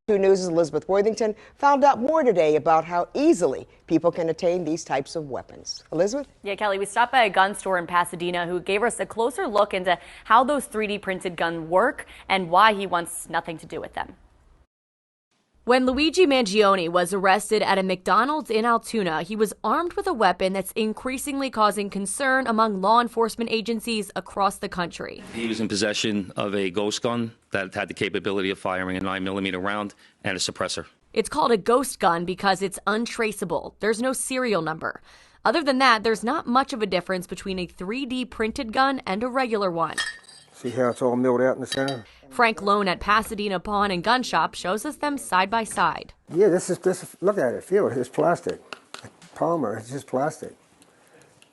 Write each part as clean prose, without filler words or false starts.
2 News' Elizabeth Worthington found out more today about how easily people can attain these types of weapons. Elizabeth? Yeah, Kelly, we stopped by a gun store in Pasadena who gave us a closer look into how those 3D printed guns work and why he wants nothing to do with them. When Luigi Mangione was arrested at a McDonald's in Altoona, he was armed with a weapon that's increasingly causing concern among law enforcement agencies across the country. He was in possession of a ghost gun that had the capability of firing a 9mm round and a suppressor. It's called a ghost gun because it's untraceable. There's no serial number. Other than that, there's not much of a difference between a 3D printed gun and a regular one. See how it's all milled out in the center? Frank Lone at Pasadena Pawn and Gun Shop shows us them side by side. Yeah, this is look at it, feel it, it's plastic. Polymer, it's just plastic.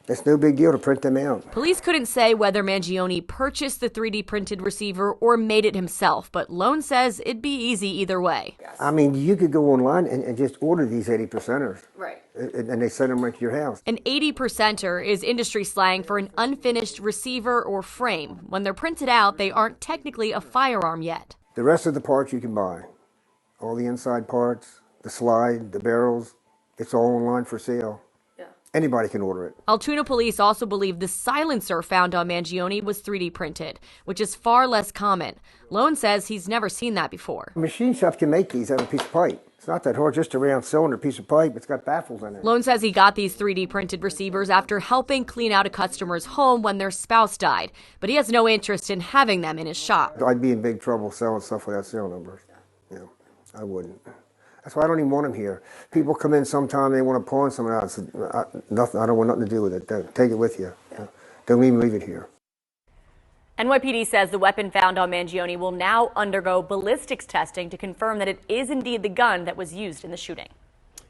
It's no big deal to print them out. Police couldn't say whether Mangione purchased the 3D printed receiver or made it himself, but Lone says it'd be easy either way. I mean, you could go online and just order these 80%ers. Right. And they send them right to your house. An 80%er is industry slang for an unfinished receiver or frame. When they're printed out, they aren't technically a firearm yet. The rest of the parts you can buy. All the inside parts, the slide, the barrels, it's all online for sale. Anybody can order it. Altoona police also believe the silencer found on Mangione was 3D printed, which is far less common. Lone says he's never seen that before. Machine shops can make these out of a piece of pipe. It's not that hard, just a round cylinder piece of pipe. It's got baffles in it. Lone says he got these 3D printed receivers after helping clean out a customer's home when their spouse died, but he has no interest in having them in his shop. I'd be in big trouble selling stuff without serial numbers. Yeah, I wouldn't. That's why I don't even want them here. People come in sometime, they want to pawn something out. I said, nothing, I don't want nothing to do with it. Take it with you. Don't even leave it here. NYPD says the weapon found on Mangione will now undergo ballistics testing to confirm that it is indeed the gun that was used in the shooting.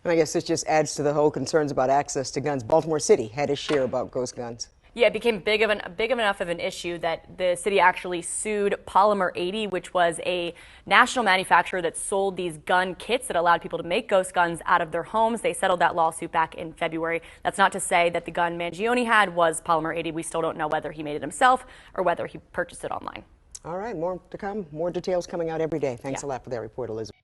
And I guess this just adds to the whole concerns about access to guns. Baltimore City had a share about ghost guns. Yeah, it became big enough of an issue that the city actually sued Polymer 80, which was a national manufacturer that sold these gun kits that allowed people to make ghost guns out of their homes. They settled that lawsuit back in February. That's not to say that the gun Mangione had was Polymer 80. We still don't know whether he made it himself or whether he purchased it online. All right, more to come. More details coming out every day. Thanks a lot for that report, Elizabeth.